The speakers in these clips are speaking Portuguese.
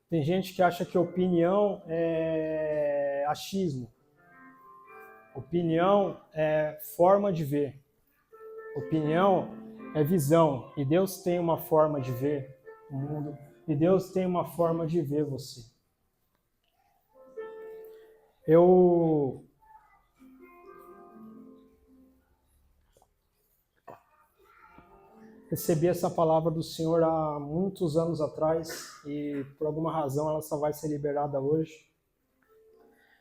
Tem gente que acha que opinião é achismo. Opinião é forma de ver. Opinião é visão. E Deus tem uma forma de ver o mundo. E Deus tem uma forma de ver você. Eu recebi essa palavra do Senhor há muitos anos atrás e por alguma razão ela só vai ser liberada hoje.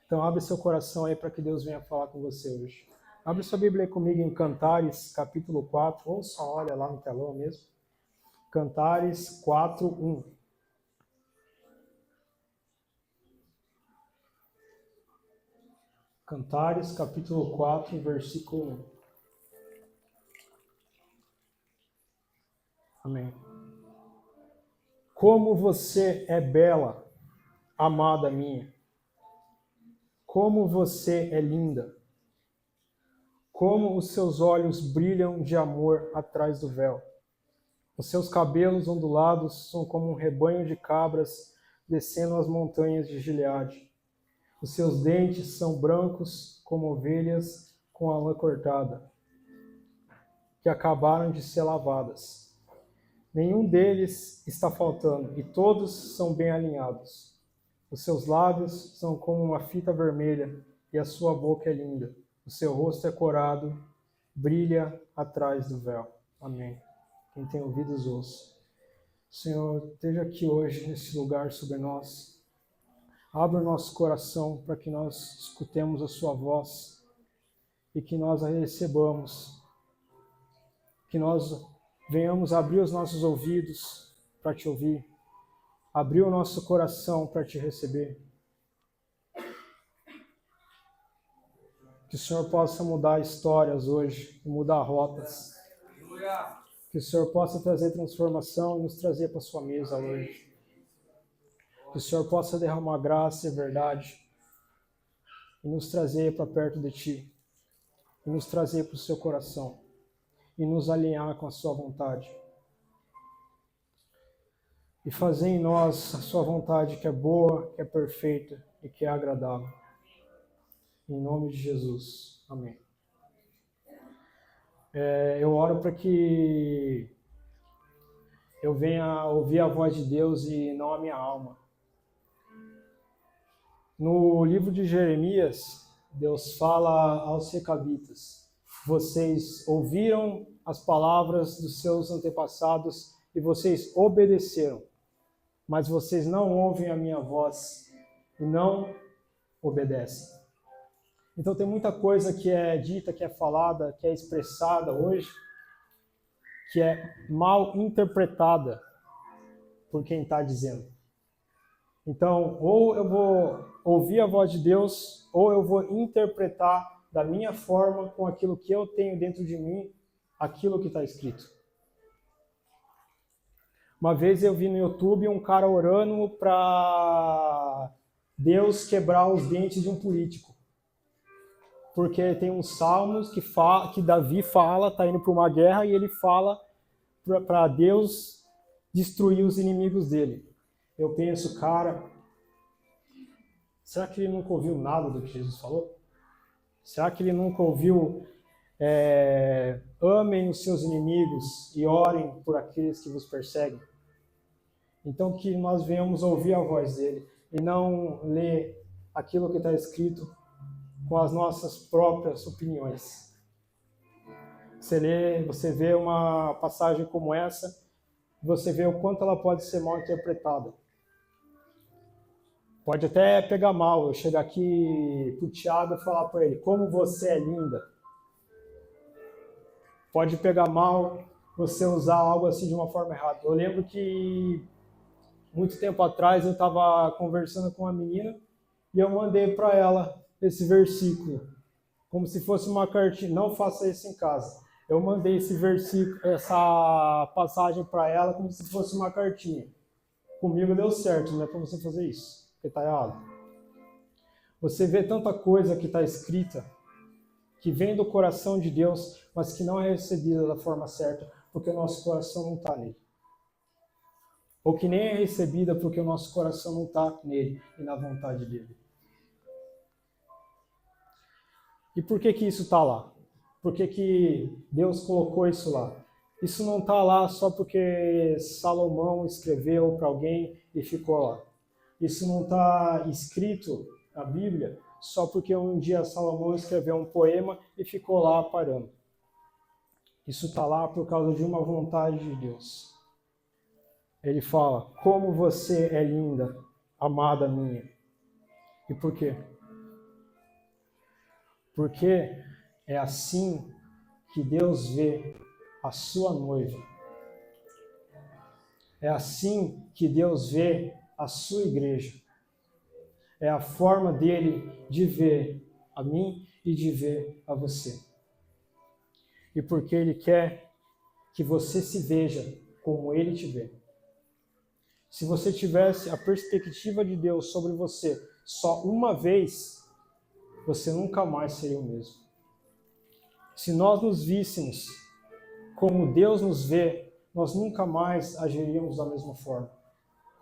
Então abre seu coração aí para que Deus venha falar com você hoje. Abre sua Bíblia aí comigo em Cantares, capítulo 4, ou só olha lá no telão mesmo. Cantares 4:1. Cantares, capítulo 4, versículo 1. Amém. Como você é bela, amada minha. Como você é linda. Como os seus olhos brilham de amor atrás do véu. Os seus cabelos ondulados são como um rebanho de cabras descendo as montanhas de Gileade. Os seus dentes são brancos como ovelhas com a lã cortada, que acabaram de ser lavadas. Nenhum deles está faltando, e todos são bem alinhados. Os seus lábios são como uma fita vermelha, e a sua boca é linda. O seu rosto é corado, brilha atrás do véu. Amém. Quem tem ouvidos, ouça. Senhor, esteja aqui hoje, nesse lugar sobre nós. Abra o nosso coração para que nós escutemos a sua voz e que nós a recebamos. Que nós venhamos abrir os nossos ouvidos para te ouvir. Abrir o nosso coração para te receber. Que o Senhor possa mudar histórias hoje, mudar rotas. Que o Senhor possa trazer transformação e nos trazer para a sua mesa hoje. Que o Senhor possa derramar graça e verdade e nos trazer para perto de Ti. E nos trazer para o seu coração. E nos alinhar com a sua vontade. E fazer em nós a sua vontade que é boa, que é perfeita e que é agradável. Em nome de Jesus. Amém. Eu oro para que eu venha ouvir a voz de Deus e não a minha alma. No livro de Jeremias, Deus fala aos recabitas: vocês ouviram as palavras dos seus antepassados e vocês obedeceram, mas vocês não ouvem a minha voz e não obedecem. Então tem muita coisa que é dita, que é falada, que é expressada hoje, que é mal interpretada por quem está dizendo. Então, ou eu vou ouvir a voz de Deus, ou eu vou interpretar da minha forma, com aquilo que eu tenho dentro de mim, aquilo que está escrito. Uma vez eu vi no YouTube um cara orando para Deus quebrar os dentes de um político. Porque tem uns salmos que Davi fala, está indo para uma guerra, e ele fala para Deus destruir os inimigos dele. Eu penso, cara, será que ele nunca ouviu nada do que Jesus falou? Será que ele nunca ouviu amem os seus inimigos e orem por aqueles que vos perseguem? Então que nós venhamos ouvir a voz dele e não ler aquilo que está escrito com as nossas próprias opiniões. Você vê uma passagem como essa, você vê o quanto ela pode ser mal interpretada. Pode até pegar mal eu chegar aqui pro Tiago e falar para ele: como você é linda. Pode pegar mal você usar algo assim de uma forma errada. Eu lembro que muito tempo atrás eu estava conversando com uma menina e eu mandei para ela esse versículo, como se fosse uma cartinha. Não faça isso em casa. Eu mandei esse versículo, essa passagem para ela como se fosse uma cartinha. Comigo deu certo, não é para você fazer isso, porque está errado. Você vê tanta coisa que está escrita, que vem do coração de Deus, mas que não é recebida da forma certa, porque o nosso coração não está nele. ou que nem é recebida porque o nosso coração não está nele e na vontade dele. E por que que isso está lá? Por que que Deus colocou isso lá? Isso não está lá só porque Salomão escreveu para alguém e ficou lá. Isso não está escrito na Bíblia só porque um dia Salomão escreveu um poema e ficou lá parando. Isso está lá por causa de uma vontade de Deus. Ele fala, como você é linda, amada minha. E por quê? Porque é assim que Deus vê a sua noiva. É assim que Deus vê a sua igreja. É a forma dele de ver a mim e de ver a você. E porque ele quer que você se veja como ele te vê. Se você tivesse a perspectiva de Deus sobre você só uma vez, você nunca mais seria o mesmo. Se nós nos víssemos como Deus nos vê, nós nunca mais agiríamos da mesma forma,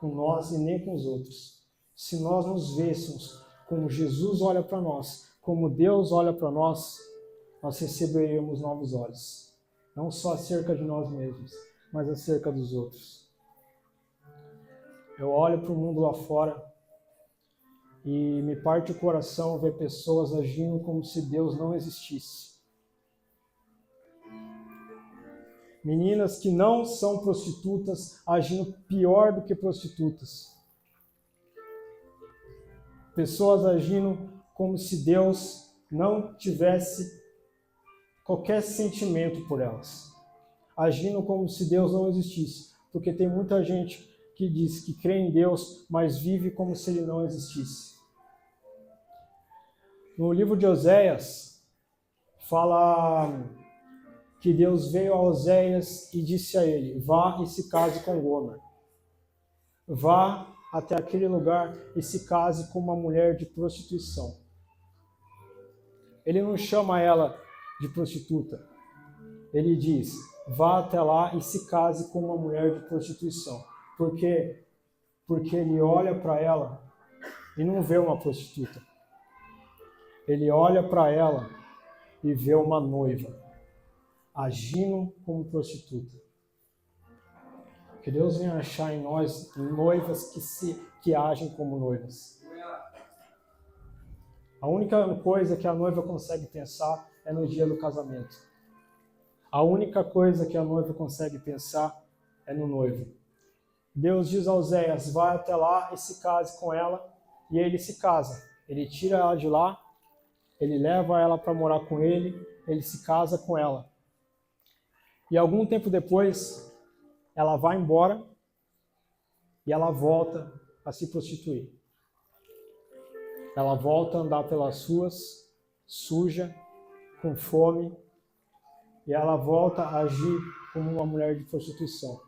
com nós e nem com os outros. Se nós nos vêssemos como Jesus olha para nós, como Deus olha para nós, nós receberíamos novos olhos. Não só acerca de nós mesmos, mas acerca dos outros. Eu olho para o mundo lá fora e me parte o coração ver pessoas agindo como se Deus não existisse. Meninas que não são prostitutas agindo pior do que prostitutas. Pessoas agindo como se Deus não tivesse qualquer sentimento por elas. Agindo como se Deus não existisse. Porque tem muita gente que diz que crê em Deus, mas vive como se ele não existisse. No livro de Oséias, fala que Deus veio a Oséias e disse a ele, vá e se case com Gomer. Vá até aquele lugar e se case com uma mulher de prostituição. Ele não chama ela de prostituta. Ele diz, vá até lá e se case com uma mulher de prostituição. Por quê? Porque ele olha para ela e não vê uma prostituta. Ele olha para ela e vê uma noiva, agindo como prostituta. Que Deus venha achar em nós noivas que agem como noivas. A única coisa que a noiva consegue pensar é no dia do casamento. A única coisa que a noiva consegue pensar é no noivo. Deus diz a Oséias, vai até lá e se case com ela, e ele se casa. Ele tira ela de lá, ele leva ela para morar com ele se casa com ela. E algum tempo depois, ela vai embora e ela volta a se prostituir. Ela volta a andar pelas ruas, suja, com fome, e ela volta a agir como uma mulher de prostituição.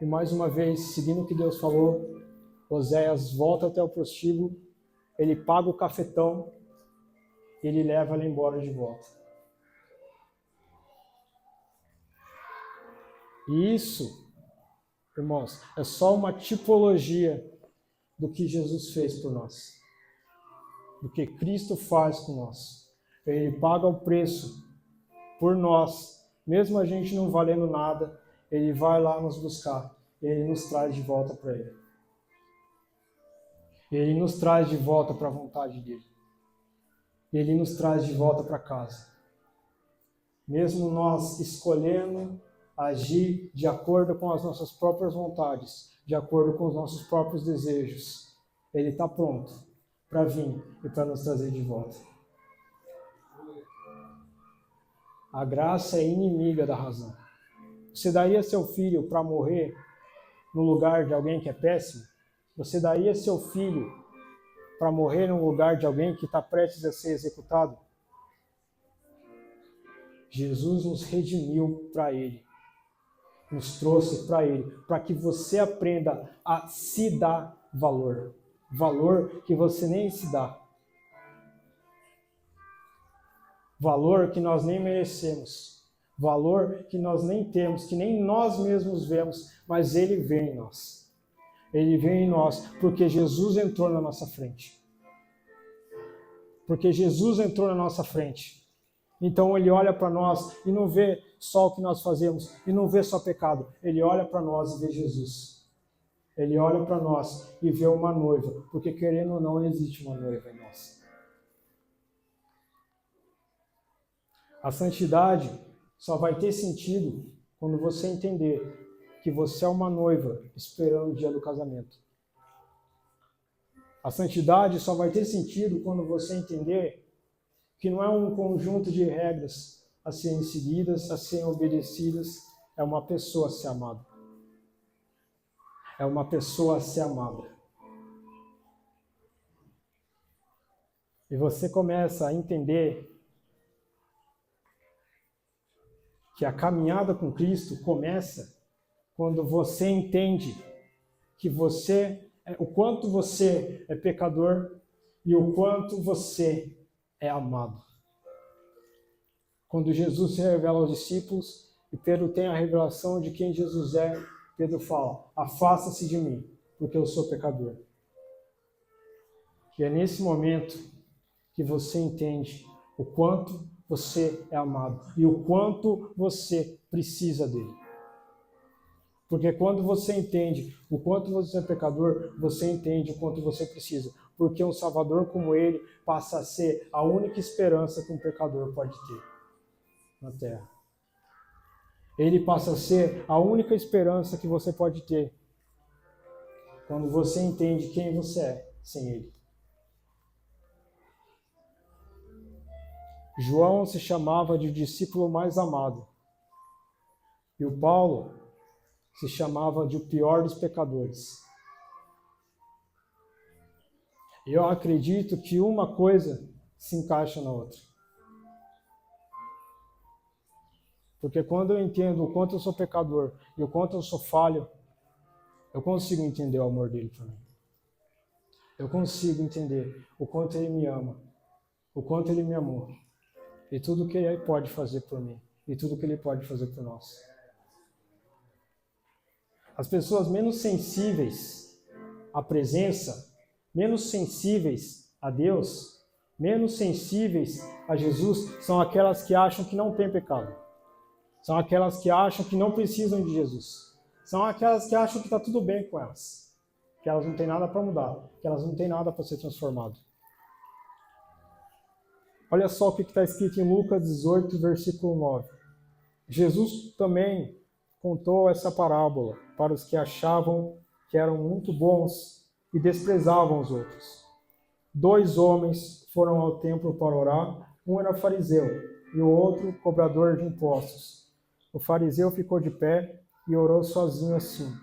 E mais uma vez, seguindo o que Deus falou, Oséias volta até o prostíbulo, ele paga o cafetão e ele leva ela embora de volta. E isso, irmãos, é só uma tipologia do que Jesus fez por nós, do que Cristo faz com nós. Ele paga o preço por nós, mesmo a gente não valendo nada, ele vai lá nos buscar, ele nos traz de volta para ele. Ele nos traz de volta para a vontade dele. Ele nos traz de volta para casa. Mesmo nós escolhendo agir de acordo com as nossas próprias vontades, de acordo com os nossos próprios desejos, ele está pronto para vir e para nos trazer de volta. A graça é inimiga da razão. Você daria seu filho para morrer no lugar de alguém que é péssimo? Você daria seu filho para morrer no lugar de alguém que está prestes a ser executado? Jesus nos redimiu para ele, nos trouxe para ele, para que você aprenda a se dar valor. Valor que você nem se dá. Valor que nós nem merecemos. valor que nós nem temos, que nem nós mesmos vemos, mas Ele vê em nós. Ele vê em nós porque Jesus entrou na nossa frente. Porque Jesus entrou na nossa frente. Então Ele olha para nós e não vê só o que nós fazemos, e não vê só pecado. Ele olha para nós e vê Jesus. Ele olha para nós e vê uma noiva, porque querendo ou não, existe uma noiva em nós. A santidade só vai ter sentido quando você entender que você é uma noiva esperando o dia do casamento. A santidade só vai ter sentido quando você entender que não é um conjunto de regras a serem seguidas, a serem obedecidas, é uma pessoa a ser amada. É uma pessoa a ser amada. E você começa a entender que a caminhada com Cristo começa quando você entende que o quanto você é pecador e o quanto você é amado. Quando Jesus se revela aos discípulos e Pedro tem a revelação de quem Jesus é, Pedro fala: afasta-se de mim, porque eu sou pecador. E é nesse momento que você entende o quanto você é amado e o quanto você precisa dele. Porque quando você entende o quanto você é pecador, você entende o quanto você precisa. Porque um Salvador como ele passa a ser a única esperança que um pecador pode ter na terra. Ele passa a ser a única esperança que você pode ter quando você entende quem você é sem ele. João se chamava de discípulo mais amado. E o Paulo se chamava de o pior dos pecadores. E eu acredito que uma coisa se encaixa na outra. Porque quando eu entendo o quanto eu sou pecador e o quanto eu sou falho, eu consigo entender o amor dele por mim. Eu consigo entender o quanto ele me ama, o quanto ele me amou, e tudo que ele pode fazer por mim, e tudo que ele pode fazer por nós. As pessoas menos sensíveis à presença, menos sensíveis a Deus, menos sensíveis a Jesus, são aquelas que acham que não tem pecado. São aquelas que acham que não precisam de Jesus. São aquelas que acham que está tudo bem com elas. Que elas não têm nada para mudar. Que elas não têm nada para ser transformado. Olha só o que está escrito em Lucas 18, versículo 9. Jesus também contou essa parábola para os que achavam que eram muito bons e desprezavam os outros. 2 homens foram ao templo para orar. Um era fariseu e o outro cobrador de impostos. O fariseu ficou de pé e orou sozinho assim: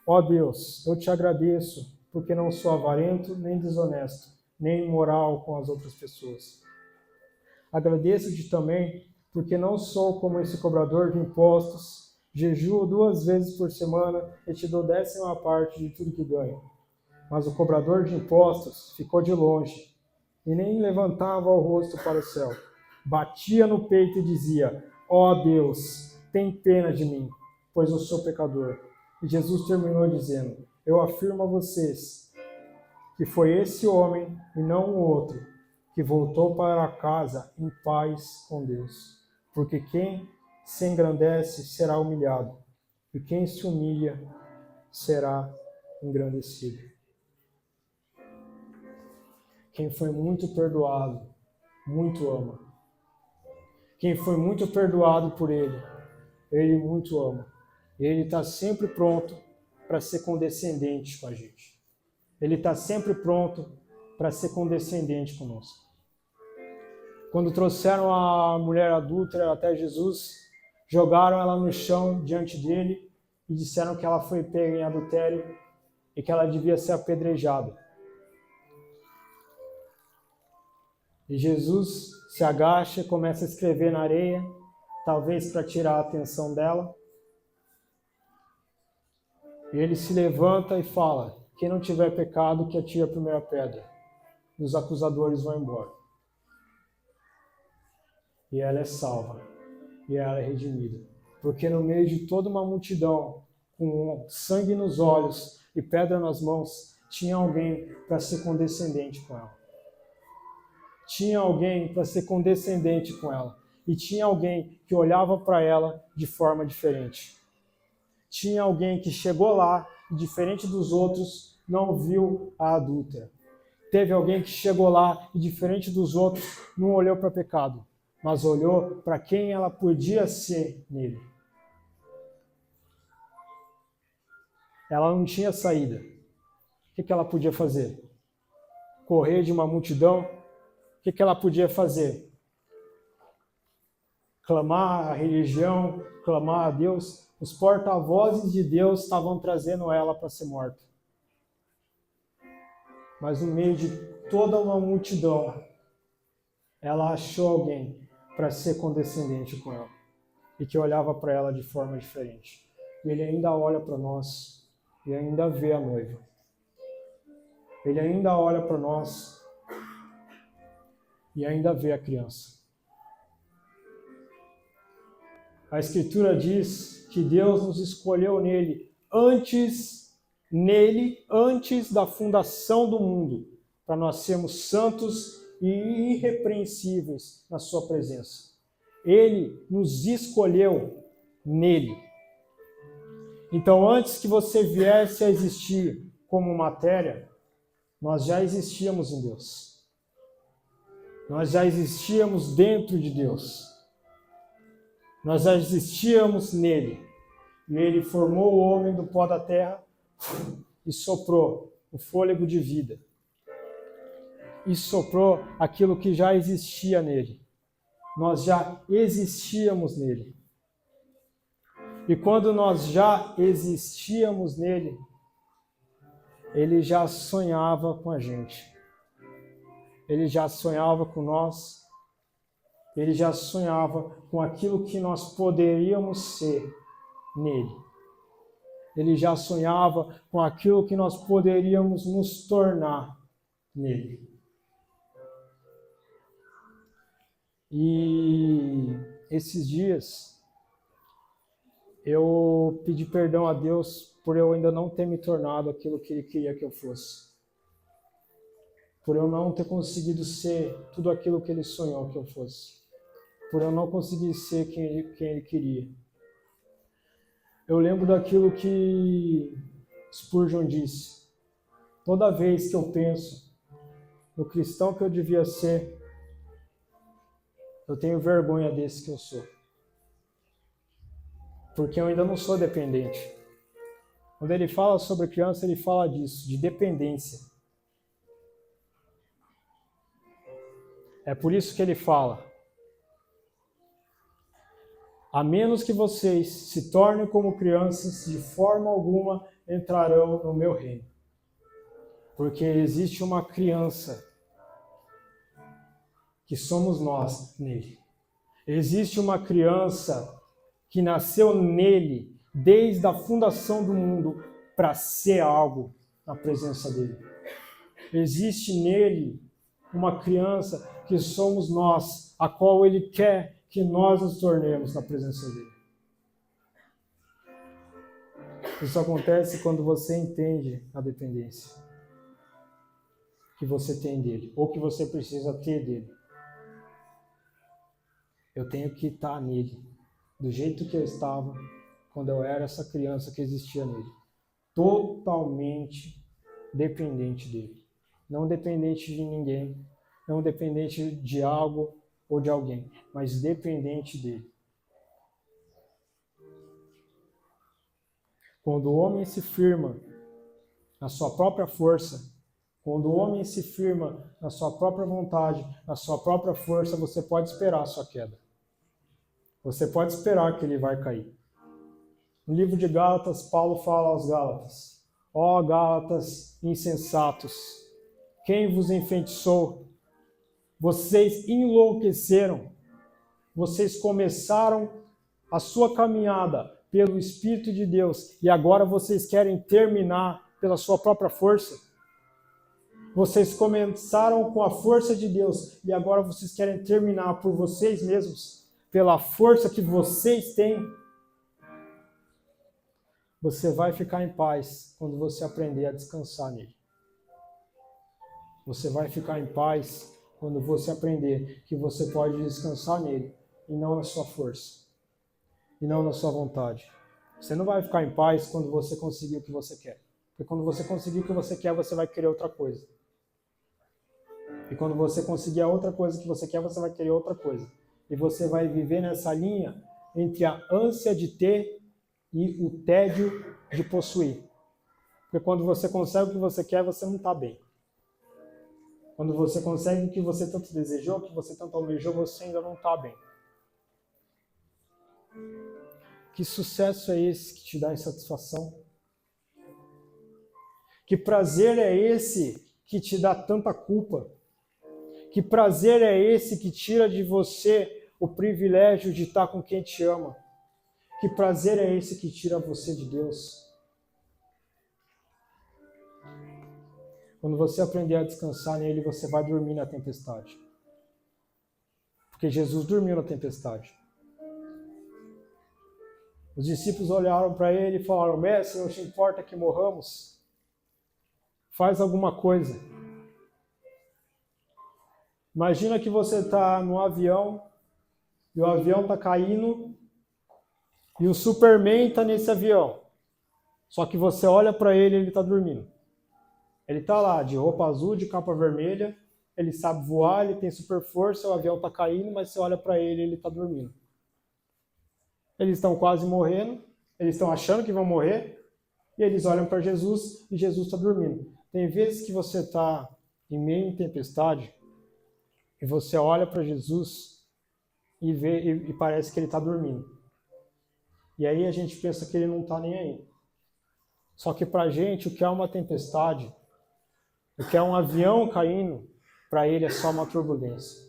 ó Deus, eu te agradeço, porque não sou avarento, nem desonesto, nem imoral com as outras pessoas. Agradeço-te também, porque não sou como esse cobrador de impostos, jejuo 2 vezes por semana e te dou 10ª parte de tudo que ganho. Mas o cobrador de impostos ficou de longe e nem levantava o rosto para o céu. Batia no peito e dizia: ó Deus, tem pena de mim, pois eu sou pecador. E Jesus terminou dizendo: eu afirmo a vocês que foi esse homem e não o outro que voltou para casa em paz com Deus. Porque quem se engrandece será humilhado, e quem se humilha será engrandecido. Quem foi muito perdoado, muito ama. Quem foi muito perdoado por ele, ele muito ama. Ele está sempre pronto para ser condescendente com a gente. Ele está sempre pronto para ser condescendente conosco. Quando trouxeram a mulher adúltera até Jesus, jogaram ela no chão diante dele e disseram que ela foi pega em adultério e que ela devia ser apedrejada. E Jesus se agacha e começa a escrever na areia, talvez para tirar a atenção dela. E ele se levanta e fala: quem não tiver pecado, que atire a primeira pedra. E os acusadores vão embora. E ela é salva. e ela é redimida. Porque no meio de toda uma multidão, com sangue nos olhos e pedra nas mãos, tinha alguém para ser condescendente com ela. Tinha alguém para ser condescendente com ela. E tinha alguém que olhava para ela de forma diferente. Tinha alguém que chegou lá e, diferente dos outros, não viu a adúltera. Teve alguém que chegou lá e, diferente dos outros, não olhou para o pecado, mas olhou para quem ela podia ser nele. Ela não tinha saída. O que ela podia fazer? Correr de uma multidão? O que ela podia fazer? Clamar a religião, clamar a Deus? Os porta-vozes de Deus estavam trazendo ela para ser morta. Mas no meio de toda uma multidão, ela achou alguém para ser condescendente com ela e que olhava para ela de forma diferente. E ele ainda olha para nós e ainda vê a noiva. Ele ainda olha para nós e ainda vê a criança. A Escritura diz que Deus nos escolheu antes da fundação do mundo, para nós sermos santos e irrepreensíveis na sua presença. Ele nos escolheu nele. Então, antes que você viesse a existir como matéria, nós já existíamos em Deus. Nós já existíamos dentro de Deus. Nós já existíamos nele. E ele formou o homem do pó da terra e soprou o fôlego de vida. E soprou aquilo que já existia nele. Nós já existíamos nele. E quando nós já existíamos nele, ele já sonhava com a gente. Ele já sonhava com nós. Ele já sonhava com aquilo que nós poderíamos ser nele. Ele já sonhava com aquilo que nós poderíamos nos tornar nele. E esses dias eu pedi perdão a Deus por eu ainda não ter me tornado aquilo que Ele queria que eu fosse. Por eu não ter conseguido ser tudo aquilo que Ele sonhou que eu fosse. Por eu não conseguir ser quem Ele queria. Eu lembro daquilo que Spurgeon disse. Toda vez que eu penso no cristão que eu devia ser, eu tenho vergonha desse que eu sou. Porque eu ainda não sou dependente. Quando ele fala sobre criança, ele fala disso, de dependência. É por isso que ele fala: a menos que vocês se tornem como crianças, de forma alguma entrarão no meu reino. Porque existe uma criança que somos nós nele. Existe uma criança que nasceu nele desde a fundação do mundo para ser algo na presença dele. Existe nele uma criança que somos nós, a qual ele quer que nós nos tornemos na presença dele. Isso acontece quando você entende a dependência que você tem dele, ou que você precisa ter dele. Eu tenho que estar nele, do jeito que eu estava quando eu era essa criança que existia nele. Totalmente dependente dele. Não dependente de ninguém, não dependente de algo ou de alguém, mas dependente dele. Quando o homem se firma na sua própria força, quando o homem se firma na sua própria vontade, na sua própria força, você pode esperar a sua queda. Você pode esperar que ele vai cair. No livro de Gálatas, Paulo fala aos Gálatas: ó Gálatas insensatos, quem vos enfeitiçou? Vocês enlouqueceram. Vocês começaram a sua caminhada pelo Espírito de Deus e agora vocês querem terminar pela sua própria força? Vocês começaram com a força de Deus e agora vocês querem terminar por vocês mesmos? pela força que vocês têm, você vai ficar em paz quando você aprender a descansar nele. Você vai ficar em paz quando você aprender que você pode descansar nele e não na sua força, e não na sua vontade. Você não vai ficar em paz quando você conseguir o que você quer. Porque quando você conseguir o que você quer, você vai querer outra coisa. E quando você conseguir a outra coisa que você quer, você vai querer outra coisa. E você vai viver nessa linha entre a ânsia de ter e o tédio de possuir. Porque quando você consegue o que você quer, você não está bem. Quando você consegue o que você tanto desejou, o que você tanto almejou, você ainda não está bem. Que sucesso é esse que te dá insatisfação? Que prazer é esse que te dá tanta culpa? Que prazer é esse que tira de você o privilégio de estar com quem te ama? Que prazer é esse que tira você de Deus? Quando você aprender a descansar nele, você vai dormir na tempestade. Porque Jesus dormiu na tempestade. Os discípulos olharam para ele e falaram: Mestre, não te importa que morramos? Faz alguma coisa. Imagina que você está no avião e o avião está caindo e o Superman está nesse avião. Só que você olha para ele e ele está dormindo. Ele está lá de roupa azul, de capa vermelha, ele sabe voar, ele tem super força, o avião está caindo, mas você olha para ele e ele está dormindo. Eles estão quase morrendo, eles estão achando que vão morrer, e eles olham para Jesus e Jesus está dormindo. Tem vezes que você está em meio à tempestade e você olha para Jesus e vê e parece que ele está dormindo. E aí a gente pensa que ele não está nem aí. Só que para a gente, o que é uma tempestade, o que é um avião caindo, para ele é só uma turbulência.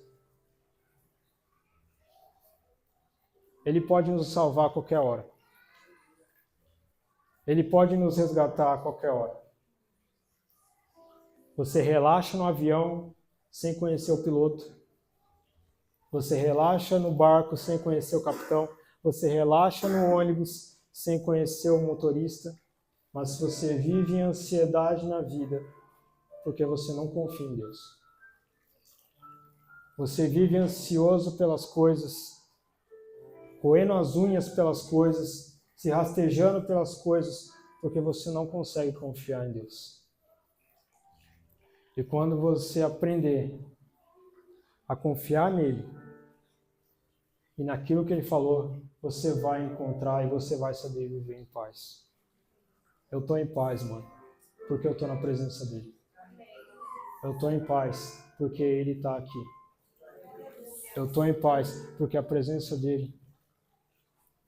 Ele pode nos salvar a qualquer hora. Ele pode nos resgatar a qualquer hora. Você relaxa no avião sem conhecer o piloto. Você relaxa no barco sem conhecer o capitão. Você relaxa no ônibus sem conhecer o motorista. Mas você vive em ansiedade na vida porque você não confia em Deus. Você vive ansioso pelas coisas, roendo as unhas pelas coisas, se rastejando pelas coisas, porque você não consegue confiar em Deus. E quando você aprender a confiar nele e naquilo que ele falou, você vai encontrar e você vai saber viver em paz. Eu estou em paz, mano, porque eu estou na presença dele. Eu estou em paz porque ele está aqui. Eu estou em paz porque a presença dele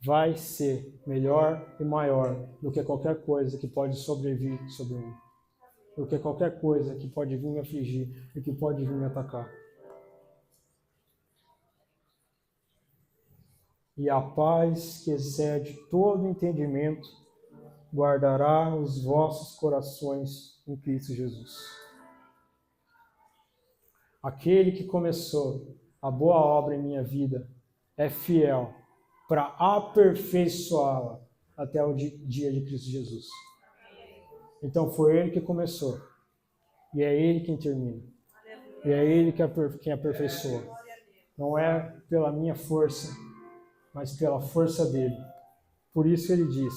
vai ser melhor e maior do que qualquer coisa que pode sobrevir sobre mim. Do que qualquer coisa que pode vir me afligir e que pode vir me atacar. E a paz que excede todo entendimento guardará os vossos corações em Cristo Jesus. Aquele que começou a boa obra em minha vida é fiel para aperfeiçoá-la até o dia de Cristo Jesus. Então foi ele que começou. E é ele quem termina. E é ele quem aperfeiçoa. Não é pela minha força, mas pela força dele. Por isso ele diz: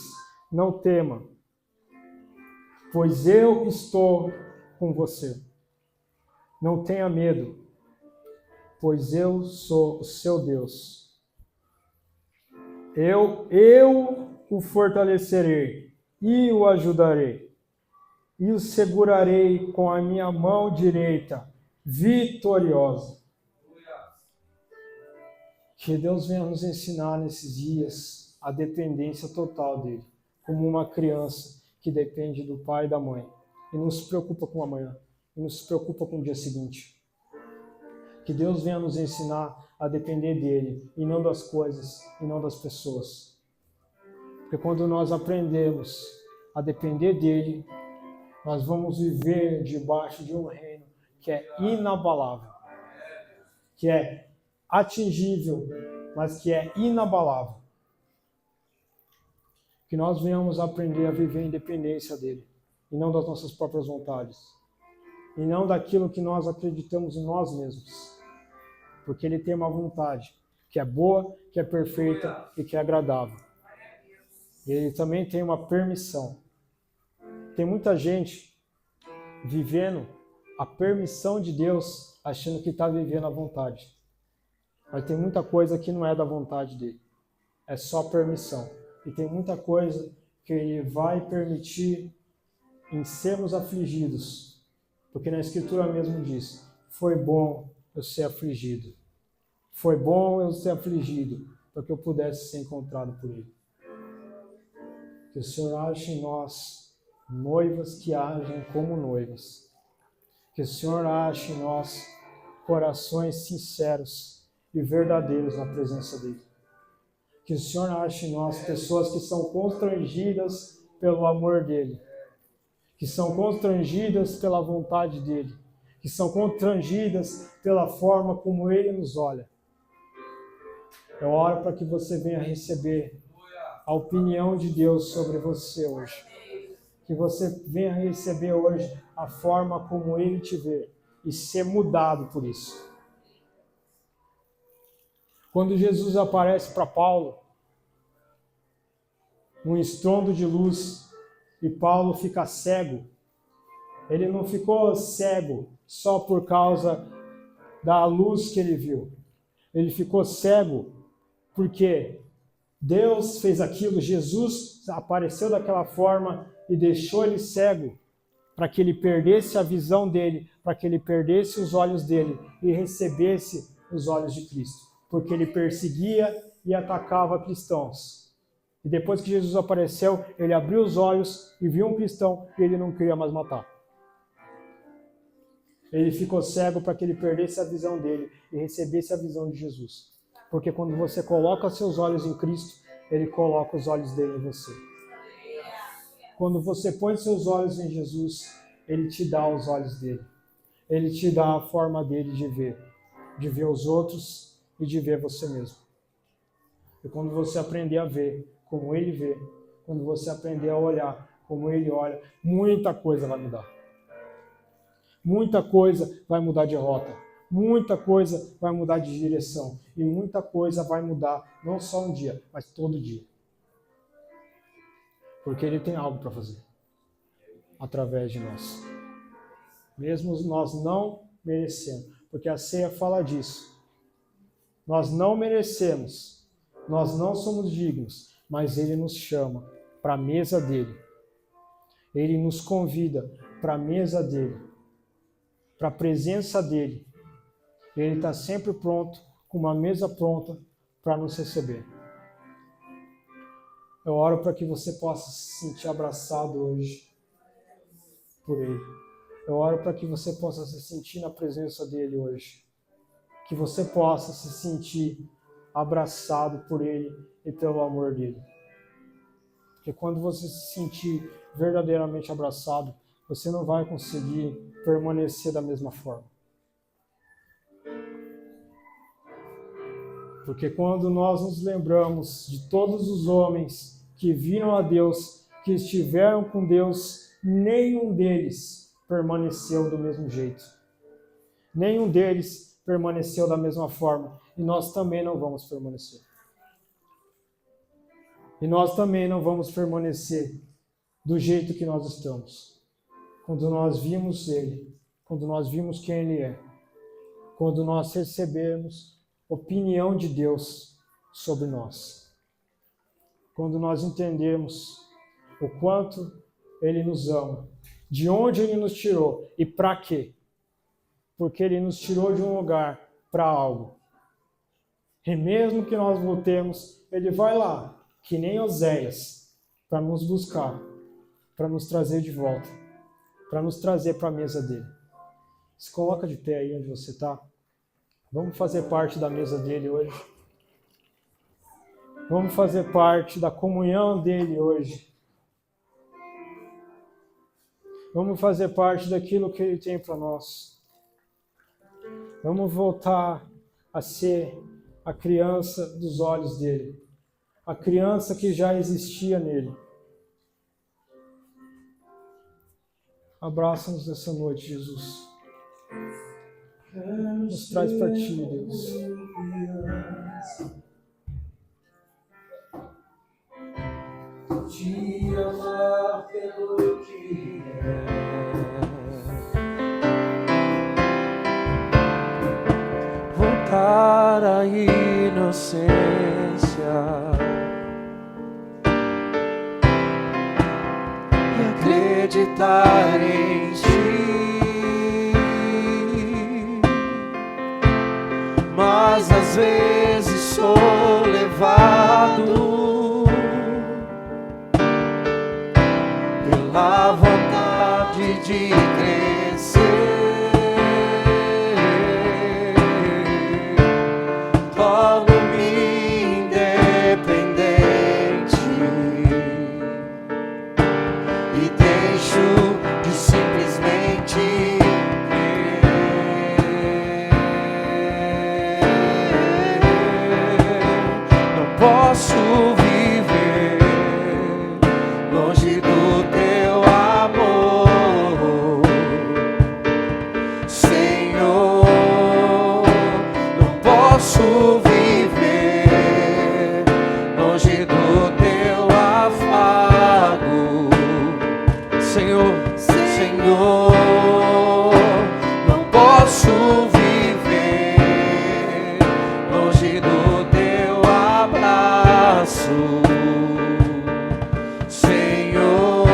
não tema, pois eu estou com você. Não tenha medo, pois eu sou o seu Deus. Eu o fortalecerei e o ajudarei, e o segurarei com a minha mão direita, vitoriosa. Que Deus venha nos ensinar nesses dias a dependência total dele, como uma criança que depende do pai e da mãe, e não se preocupa com amanhã, e não se preocupa com o dia seguinte. Que Deus venha nos ensinar a depender dele, e não das coisas, e não das pessoas. Porque quando nós aprendemos a depender dele, nós vamos viver debaixo de um reino que é inabalável, que é atingível, mas que é inabalável. Que nós venhamos aprender a viver a independência dele, e não das nossas próprias vontades, e não daquilo que nós acreditamos em nós mesmos. Porque ele tem uma vontade que é boa, que é perfeita e que é agradável. E ele também tem uma permissão. Tem muita gente vivendo a permissão de Deus, achando que está vivendo a vontade. Mas tem muita coisa que não é da vontade dele. É só permissão. E tem muita coisa que ele vai permitir em sermos afligidos. Porque na Escritura mesmo diz, foi bom eu ser afligido. Foi bom eu ser afligido, para que eu pudesse ser encontrado por ele. Que o Senhor ache em nós noivas que agem como noivas. Que o Senhor ache em nós corações sinceros e verdadeiros na presença dele. Que o Senhor ache em nós pessoas que são constrangidas pelo amor dele, que são constrangidas pela vontade dele, que são constrangidas pela forma como ele nos olha. Eu oro para que você venha receber a opinião de Deus sobre você hoje. Que você venha receber hoje a forma como ele te vê e ser mudado por isso. Quando Jesus aparece para Paulo, num estrondo de luz, e Paulo fica cego, ele não ficou cego só por causa da luz que ele viu. Ele ficou cego porque Deus fez aquilo, Jesus apareceu daquela forma e deixou ele cego para que ele perdesse a visão dele, para que ele perdesse os olhos dele e recebesse os olhos de Cristo, porque ele perseguia e atacava cristãos. E depois que Jesus apareceu, ele abriu os olhos e viu um cristão e ele não queria mais matar. Ele ficou cego para que ele perdesse a visão dele e recebesse a visão de Jesus. Porque quando você coloca seus olhos em Cristo, ele coloca os olhos dele em você. Quando você põe seus olhos em Jesus, ele te dá os olhos dele. Ele te dá a forma dele de ver os outros e de ver você mesmo. E quando você aprender a ver como ele vê, quando você aprender a olhar como ele olha, muita coisa vai mudar. Muita coisa vai mudar de rota. Muita coisa vai mudar de direção. E muita coisa vai mudar, não só um dia, mas todo dia. Porque ele tem algo para fazer através de nós. Mesmo nós não merecendo. Porque a ceia fala disso. Nós não merecemos. Nós não somos dignos. Mas ele nos chama para a mesa dele. Ele nos convida para a mesa dele. Para a presença dele. Ele está sempre pronto, com uma mesa pronta para nos receber. Eu oro para que você possa se sentir abraçado hoje por ele. Eu oro para que você possa se sentir na presença dele hoje. Que você possa se sentir abraçado por ele e pelo amor dele. Porque quando você se sentir verdadeiramente abraçado, você não vai conseguir permanecer da mesma forma. Porque quando nós nos lembramos de todos os homens que viram a Deus, que estiveram com Deus, nenhum deles permaneceu do mesmo jeito. Nenhum deles permaneceu da mesma forma. E nós também não vamos permanecer. E nós também não vamos permanecer do jeito que nós estamos. Quando nós vimos ele, quando nós vimos quem ele é, quando nós recebemos opinião de Deus sobre nós. Quando nós entendemos o quanto ele nos ama, de onde ele nos tirou e para quê? Porque ele nos tirou de um lugar para algo. E mesmo que nós voltemos, ele vai lá, que nem Oséias, para nos buscar, para nos trazer de volta, para nos trazer para a mesa dele. Se coloca de pé aí onde você está. Vamos fazer parte da mesa dele hoje. Vamos fazer parte da comunhão dele hoje. Vamos fazer parte daquilo que ele tem para nós. Vamos voltar a ser a criança dos olhos dele, a criança que já existia nele. Abraça-nos nessa noite, Jesus. Nos traz para ti, Deus. Te amar pelo que voltar à inocência e acreditar em ti, mas às vezes sou levado pela vontade de crescer. Torno-me independente e deixo de simplesmente crer. Não posso viver longe do teu amor, Senhor. Não posso viver longe do teu afago, Senhor, Senhor. Não posso viver longe do teu abraço, Senhor.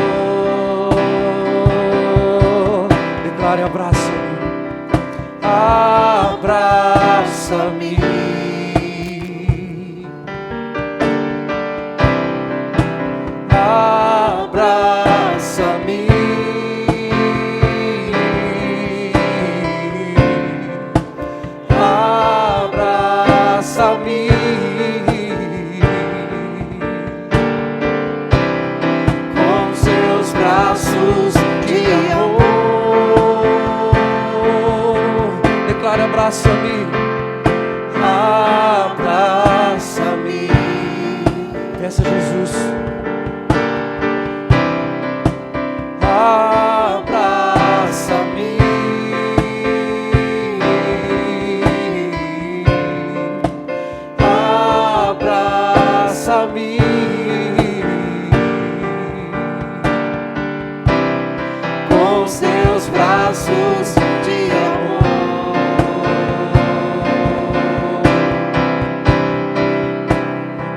Declare: abraça-me, abraça-me, abraça-me, abraça-me com seus braços de amor. Declare: abraça-me, abraça-me. Peça a Jesus: abraça-me, abraça-me com seus braços de amor.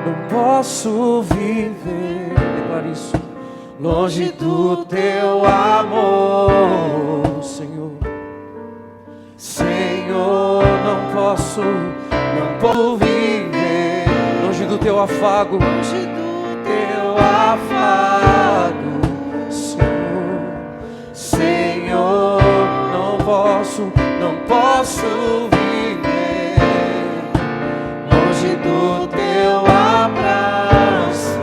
Não posso viver, declare isso, longe do teu amor, Senhor. Senhor, não posso viver longe do teu afago, longe do teu afago, Senhor. Senhor, não posso viver longe do teu abraço,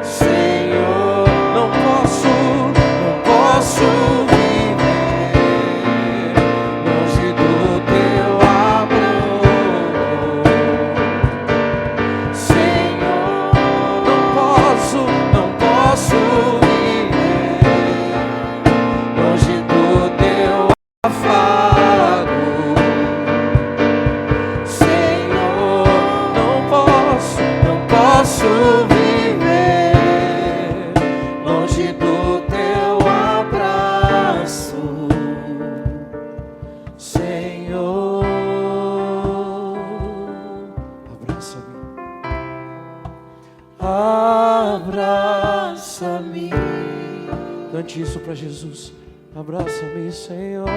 Senhor. Não posso viver longe do teu amor, Senhor. Não posso viver longe do teu afago, Senhor. Não posso viver longe do teu abraço, Senhor. Abraça-me, abraça-me. Cante isso para Jesus. Abraça-me, Senhor.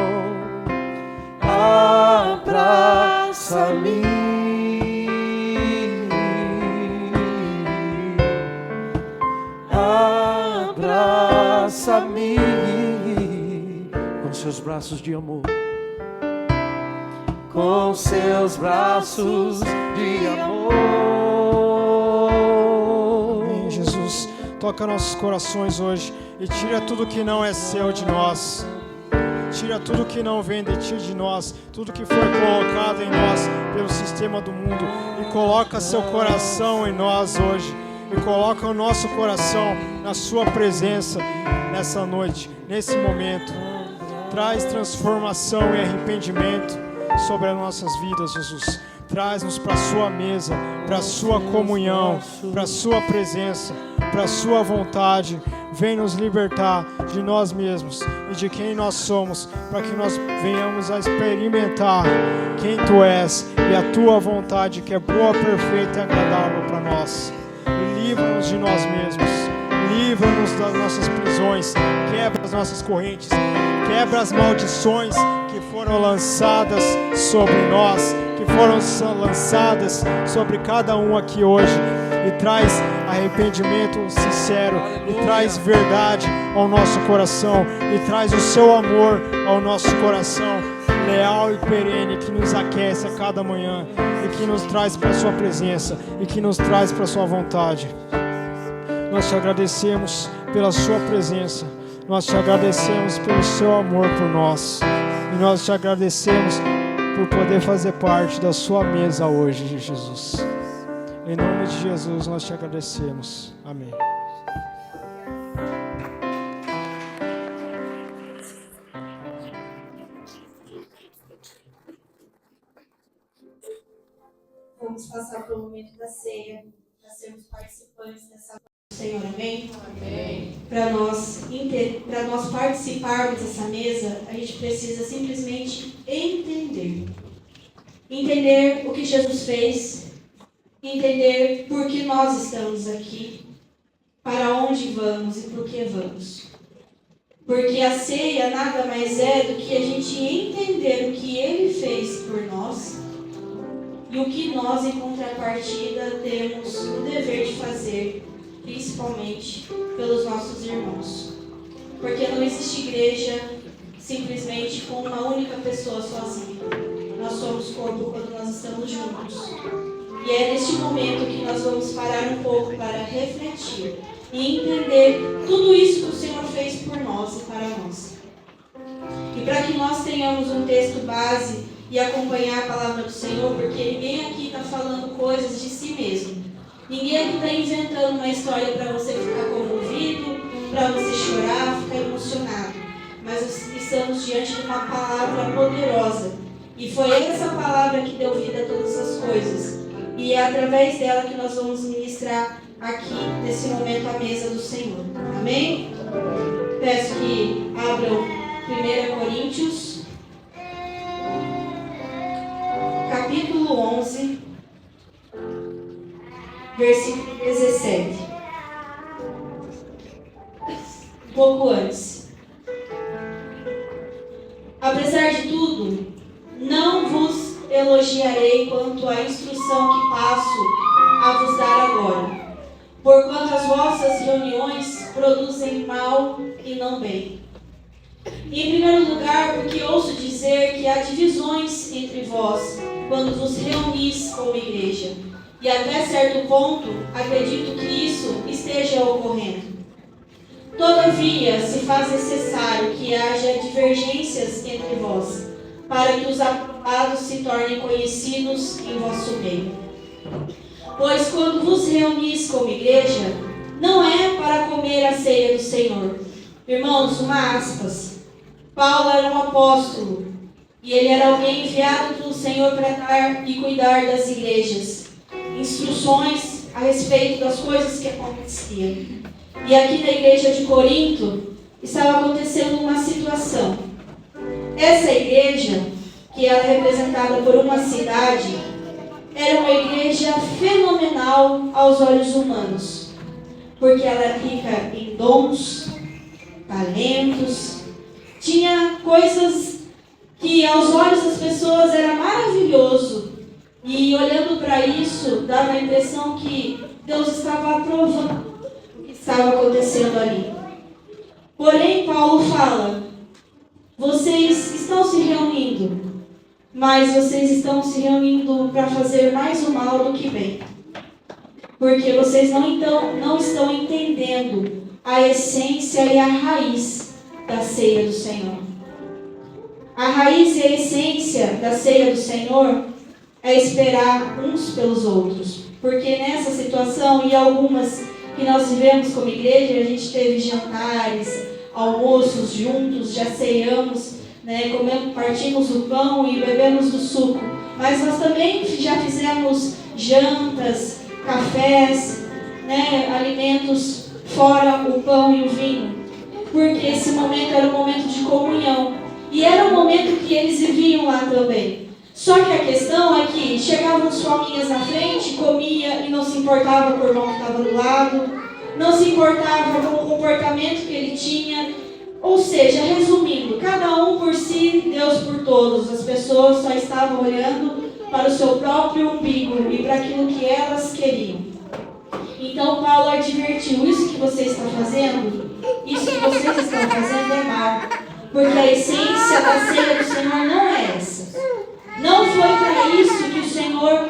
Abraça-me, abraça-me com seus braços de amor, com seus braços de amor. Amém, Jesus. Toca nossos corações hoje e tira tudo que não é seu de nós. tira tudo que não vem de Ti, de nós, tudo que foi colocado em nós pelo sistema do mundo, e coloca Seu coração em nós hoje, e coloca o nosso coração na Sua presença nessa noite, nesse momento. Traz transformação e arrependimento sobre as nossas vidas, Jesus. Traz-nos para a Sua mesa, para a Sua comunhão, para a Sua presença, para a Sua vontade. Vem nos libertar de nós mesmos e de quem nós somos, para que nós venhamos a experimentar quem Tu és e a Tua vontade, que é boa, perfeita e agradável para nós. E livra-nos de nós mesmos, livra-nos das nossas prisões, quebra as nossas correntes, quebra as maldições que foram lançadas sobre nós, que foram lançadas sobre cada um aqui hoje, e traz arrependimento sincero, e traz verdade ao nosso coração, e traz o Seu amor ao nosso coração, leal e perene, que nos aquece a cada manhã, e que nos traz para a Sua presença, e que nos traz para a Sua vontade. Nós Te agradecemos pela Sua presença, nós Te agradecemos pelo Seu amor por nós, e nós Te agradecemos por poder fazer parte da Sua mesa hoje, Jesus. Em nome de Jesus nós Te agradecemos. Amém. Vamos passar pelo momento da ceia, para sermos participantes dessa do Senhor, amém? Amém. Para nós participarmos dessa mesa, a gente precisa simplesmente entender. Entender o que Jesus fez, entender por que nós estamos aqui, para onde vamos e por que vamos. Porque a ceia nada mais é do que a gente entender o que Ele fez por nós e o que nós, em contrapartida, temos o dever de fazer, principalmente pelos nossos irmãos. Porque não existe igreja simplesmente com uma única pessoa sozinha. Nós somos corpo quando nós estamos juntos. E é neste momento que nós vamos parar um pouco para refletir e entender tudo isso que o Senhor fez por nós e para nós. E para que nós tenhamos um texto base e acompanhar a palavra do Senhor, porque ninguém aqui está falando coisas de si mesmo. Ninguém aqui está inventando uma história para você ficar comovido, para você chorar, ficar emocionado. Mas estamos diante de uma palavra poderosa. E foi essa palavra que deu vida a todas essas coisas. E é através dela que nós vamos ministrar aqui, nesse momento, a mesa do Senhor. Amém? Peço que abram 1 Coríntios, capítulo 11, versículo 17. Um pouco antes. Apesar de tudo, não vos elogiarei quanto à instrução que passo a vos dar agora, porquanto as vossas reuniões produzem mal e não bem. Em primeiro lugar, porque ouço dizer que há divisões entre vós, quando vos reunis como igreja, e até certo ponto acredito que isso esteja ocorrendo. Todavia, se faz necessário que haja divergências entre vós, para que os aprovados se tornem conhecidos em vosso meio. Pois quando vos reunis como igreja, não é para comer a ceia do Senhor. Irmãos, uma aspas. Paulo era um apóstolo, e ele era alguém enviado pelo Senhor para dar e cuidar das igrejas. Instruções a respeito das coisas que aconteciam. E aqui na igreja de Corinto, estava acontecendo uma situação. Essa igreja, que era representada por uma cidade, era uma igreja fenomenal aos olhos humanos, porque ela era rica em dons, talentos, tinha coisas que aos olhos das pessoas era maravilhoso, e olhando para isso, dava a impressão que Deus estava aprovando o que estava acontecendo ali. Porém, Paulo fala, vocês estão se reunindo, mas vocês estão se reunindo para fazer mais o mal do que bem. Porque vocês não estão entendendo a essência e a raiz da ceia do Senhor. A raiz e a essência da ceia do Senhor é esperar uns pelos outros. Porque nessa situação e algumas que nós vivemos como igreja, a gente teve jantares, almoços juntos, já ceamos, né, comemos, partimos o pão e bebemos do suco. Mas nós também já fizemos jantas, cafés, né, alimentos fora o pão e o vinho. Porque esse momento era um momento de comunhão. E era um momento que eles viviam lá também. Só que a questão é que chegavam os fominhas na frente, comia e não se importava com o irmão que estava do lado, não se importava com o comportamento que ele tinha. Ou seja, resumindo, cada um por si, Deus por todos. As pessoas só estavam olhando para o seu próprio umbigo e para aquilo que elas queriam. Então Paulo advertiu: isso que você está fazendo, isso que vocês estão fazendo é mal. Porque a essência da ceia do Senhor não é essa. Não foi para isso que o Senhor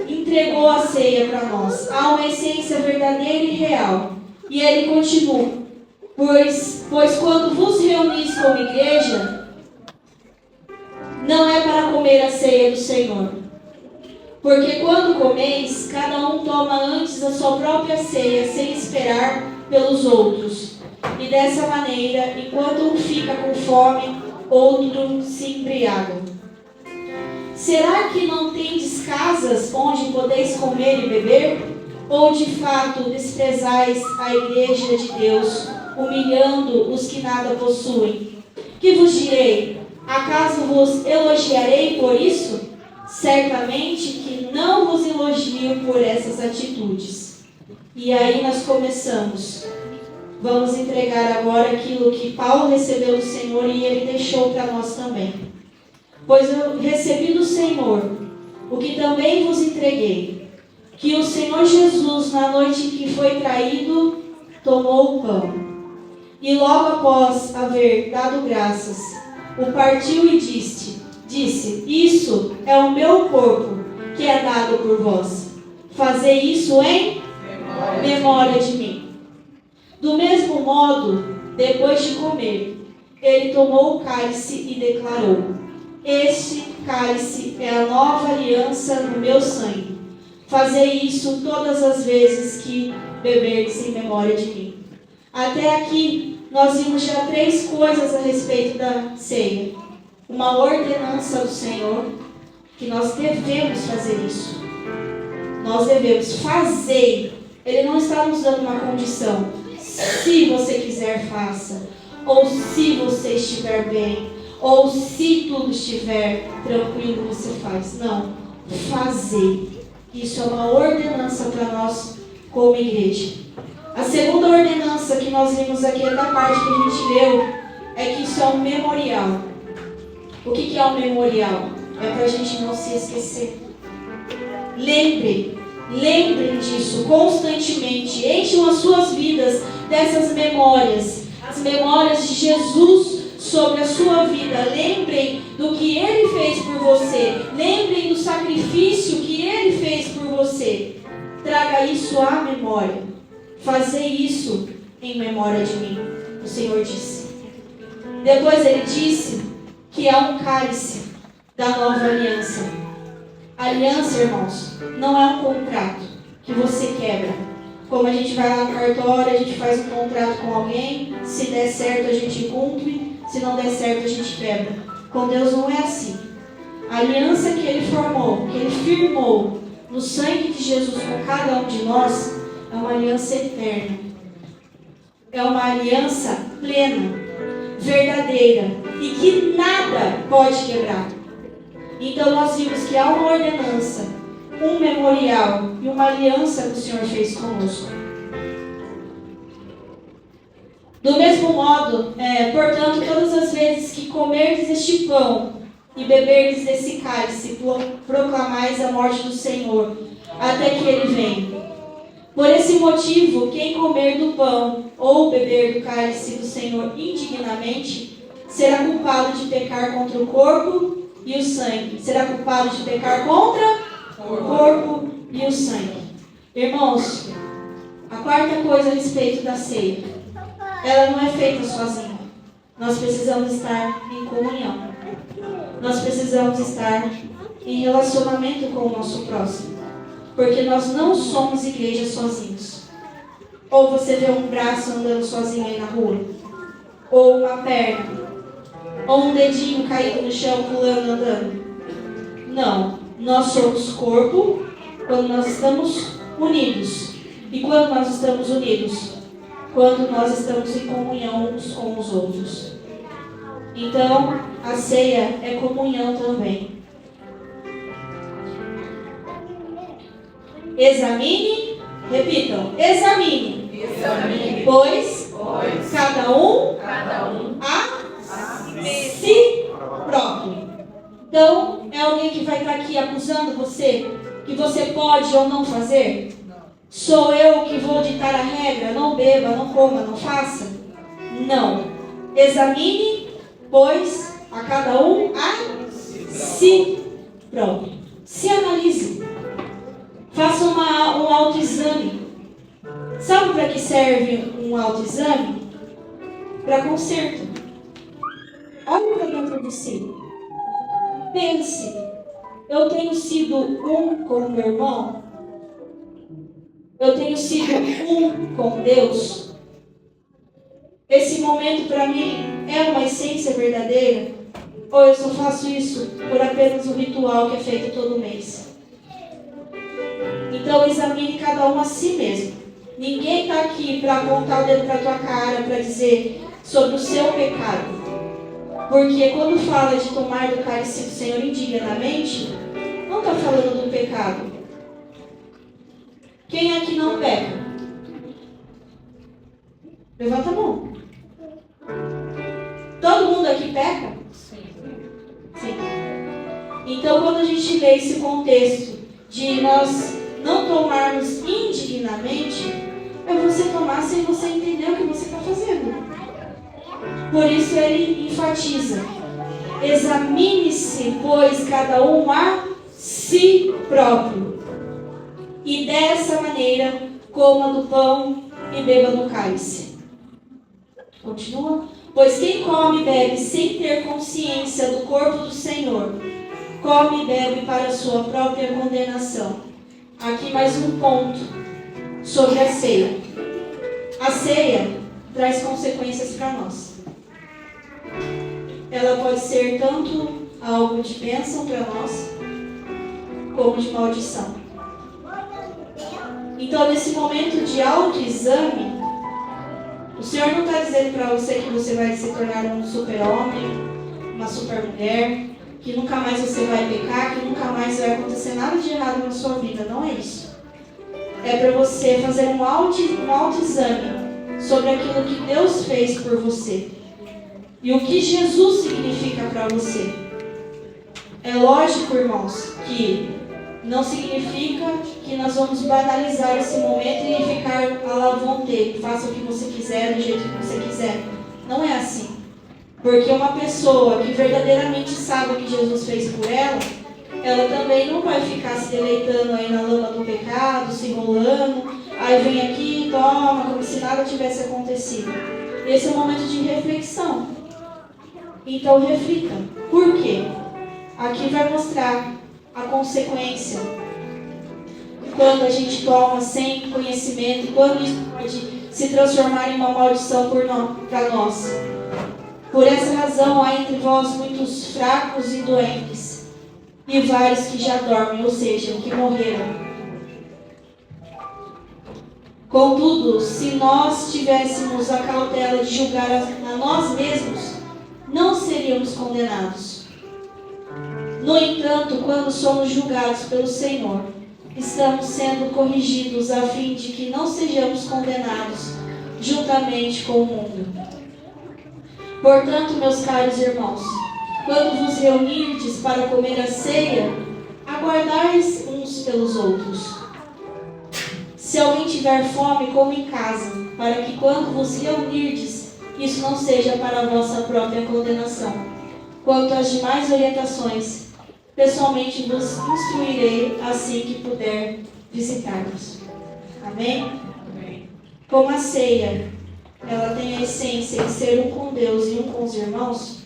entregou a ceia para nós. Há uma essência verdadeira e real. E ele continua: Pois quando vos reunis como igreja, não é para comer a ceia do Senhor. Porque quando comeis, cada um toma antes a sua própria ceia, sem esperar pelos outros. E dessa maneira, enquanto um fica com fome, outro se embriaga. Será que não tendes casas onde podeis comer e beber? Ou de fato desprezais a igreja de Deus, humilhando os que nada possuem? Que vos direi? Acaso vos elogiarei por isso? Certamente que não vos elogio por essas atitudes. E aí nós começamos. Vamos entregar agora aquilo que Paulo recebeu do Senhor e ele deixou para nós também. Pois eu recebi do Senhor o que também vos entreguei, que o Senhor Jesus, na noite em que foi traído, tomou o pão. E logo após haver dado graças, o partiu e disse: Isso é o meu corpo, que é dado por vós. Fazei isso em memória de mim. Do mesmo modo, depois de comer, ele tomou o cálice e declarou: Este cálice é a nova aliança no meu sangue. Fazei isso todas as vezes que beberdes em memória de mim. Até aqui, nós vimos já 3 coisas a respeito da ceia. Uma ordenança do Senhor, que nós devemos fazer isso. Nós devemos fazer. Ele não está nos dando uma condição. Se você quiser, faça. Ou se você estiver bem. Ou se tudo estiver tranquilo, você faz. Não. Fazer. Isso é uma ordenança para nós como igreja. A segunda ordenança que nós vimos aqui, da parte que a gente leu, é que isso é um memorial. O que é um memorial? É para a gente não se esquecer. Lembrem disso constantemente. Encham as suas vidas dessas memórias. As memórias de Jesus sobre a sua vida. Lembrem do que Ele fez por você. Lembrem do sacrifício que Ele fez por você. Traga isso à memória. Fazei isso em memória de mim, o Senhor disse. Depois Ele disse que há um cálice da nova aliança. Aliança, irmãos, não é um contrato que você quebra. Como a gente vai lá no cartório, a gente faz um contrato com alguém, se der certo a gente cumpre, se não der certo a gente quebra. Com Deus não é assim. A aliança que Ele formou, que Ele firmou no sangue de Jesus com cada um de nós, é uma aliança eterna. É uma aliança plena, verdadeira, e que nada pode quebrar. Então nós vimos que há uma ordenança, um memorial e uma aliança que o Senhor fez conosco. Do mesmo modo, portanto, todas as vezes que comerdes este pão e beberdes desse cálice, proclamais a morte do Senhor, até que Ele venha. Por esse motivo, quem comer do pão ou beber do cálice do Senhor indignamente, será culpado de pecar contra o corpo e o sangue. Será culpado de pecar contra o corpo e o sangue. Irmãos, a quarta coisa a respeito da ceia, ela não é feita sozinha. Nós precisamos estar em comunhão. nós precisamos estar em relacionamento com o nosso próximo. Porque nós não somos igreja sozinhos. Ou você vê um braço andando sozinho aí na rua, ou uma perna, ou um dedinho caído no chão pulando andando. Não, nós somos corpo quando nós estamos unidos. E quando nós estamos unidos? Quando nós estamos em comunhão uns com os outros. Então, a ceia é comunhão também. Examine, repitam, examine. Pois cada um a si próprio. Então, é alguém que vai estar aqui acusando você, que você pode ou não fazer? Sou eu que vou ditar a regra, não beba, não coma, não faça? Não. Examine, pois, a cada um a si próprio. Se analise. Faça um autoexame. Sabe para que serve um autoexame? Para conserto. Olhe para dentro de si. Pense. Eu tenho sido um com o meu irmão? Eu tenho sido um com Deus? Esse momento para mim é uma essência verdadeira? Ou eu só faço isso por apenas um ritual que é feito todo mês? Então examine cada um a si mesmo. Ninguém está aqui para apontar o dedo para tua cara, para dizer sobre o seu pecado. Porque quando fala de tomar do cálice do Senhor indignamente, não está falando do pecado. Quem aqui não peca? Levanta a mão. Todo mundo aqui peca? Sim. Então, quando a gente lê esse contexto de nós não tomarmos indignamente, é você tomar sem você entender o que você está fazendo. Por isso ele enfatiza: examine-se, pois, cada um a si próprio. E dessa maneira, coma do pão e beba do cálice. Continua. Pois quem come e bebe sem ter consciência do corpo do Senhor, come e bebe para a sua própria condenação. Aqui mais um ponto sobre a ceia. A ceia traz consequências para nós. Ela pode ser tanto algo de bênção para nós, como de maldição. Então, nesse momento de autoexame, o Senhor não está dizendo para você que você vai se tornar um super-homem, uma super-mulher, que nunca mais você vai pecar, que nunca mais vai acontecer nada de errado na sua vida. Não é isso. É para você fazer um autoexame sobre aquilo que Deus fez por você. E o que Jesus significa para você. É lógico, irmãos, que não significa que nós vamos banalizar esse momento e ficar à la vontade, faça o que você quiser, do jeito que você quiser. Não é assim. Porque uma pessoa que verdadeiramente sabe o que Jesus fez por ela, ela também não vai ficar se deleitando aí na lama do pecado, se enrolando, aí vem aqui, toma, como se nada tivesse acontecido. Esse é um momento de reflexão. Então reflita. Por quê? Aqui vai mostrar a consequência. Quando a gente toma sem conhecimento, quando isso pode se transformar em uma maldição para nós. Por essa razão há entre vós muitos fracos e doentes, e vários que já dormem, ou seja, que morreram. Contudo, se nós tivéssemos a cautela de julgar a nós mesmos, não seríamos condenados. No entanto, quando somos julgados pelo Senhor, estamos sendo corrigidos a fim de que não sejamos condenados juntamente com o mundo. Portanto, meus caros irmãos, quando vos reunirdes para comer a ceia, aguardais uns pelos outros. Se alguém tiver fome, coma em casa, para que quando vos reunirdes, isso não seja para a vossa própria condenação. Quanto às demais orientações, pessoalmente vos instruirei assim que puder visitar-vos. Amém? Como a ceia, ela tem a essência de ser um com Deus e um com os irmãos,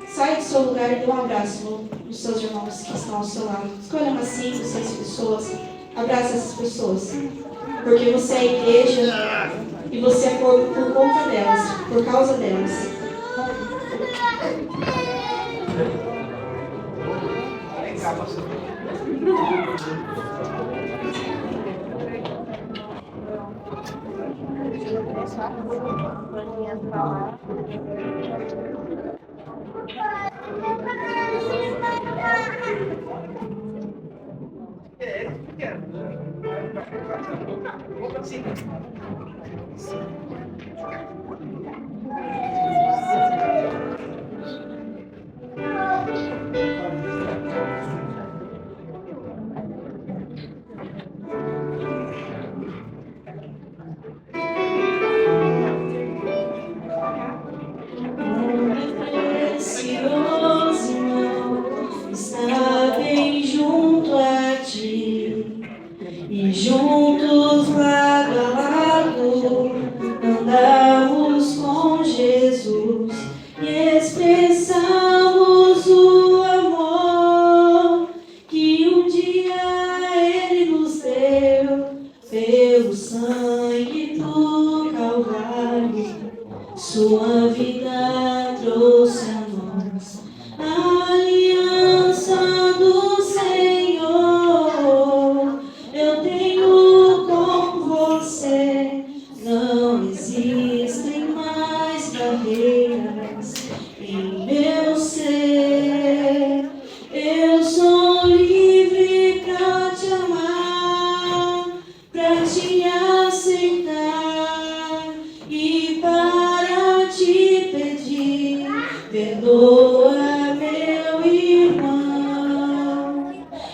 Saia do seu lugar e dê um abraço nos seus irmãos que estão ao seu lado. Escolha umas 5, 6 pessoas. Abraça essas pessoas. Porque você é a igreja e você é corpo por conta delas, por causa delas. Sua vida trouxe a nós a aliança do Senhor. Eu tenho com você, não existem mais barreiras em meu ser. Eu sou livre pra te amar, pra te aceitar e para te pedir, perdoa meu irmão.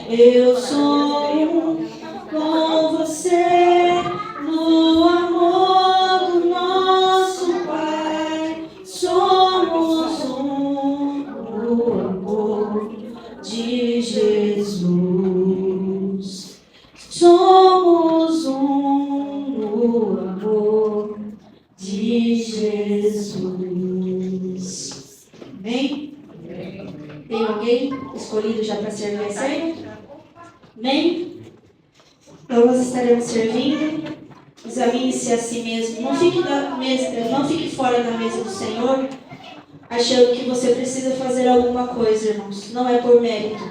Eu sou um com você no amor do nosso Pai. Somos um no amor de Jesus. Somos um no amor de Jesus. Amém? Tem alguém escolhido já para servir a ceia? Amém? Então nós estaremos servindo. Examine-se a si mesmo. Não fique fora da mesa do Senhor achando que você precisa fazer alguma coisa, irmãos. Não é por mérito.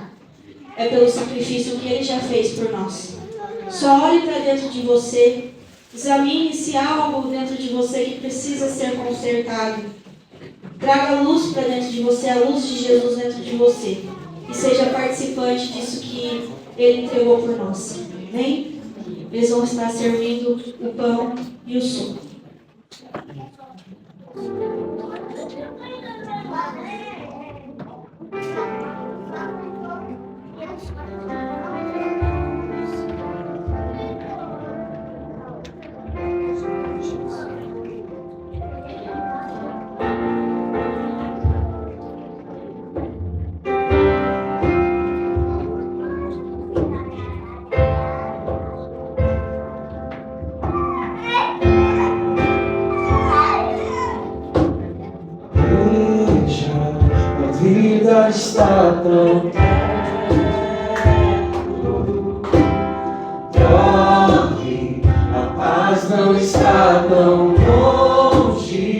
É pelo sacrifício que Ele já fez por nós. Só olhe para dentro de você. Examine se há algo dentro de você que precisa ser consertado. Traga a luz para dentro de você, a luz de Jesus dentro de você. E seja participante disso que Ele entregou por nós. Amém? Eles vão estar servindo o pão e o suco. Vida está tão corre, a paz não está tão longe.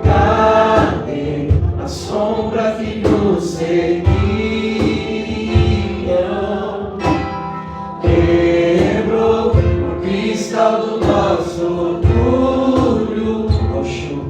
Cadê a sombra que nos seguia? Quebrou o cristal do nosso orgulho, roxo.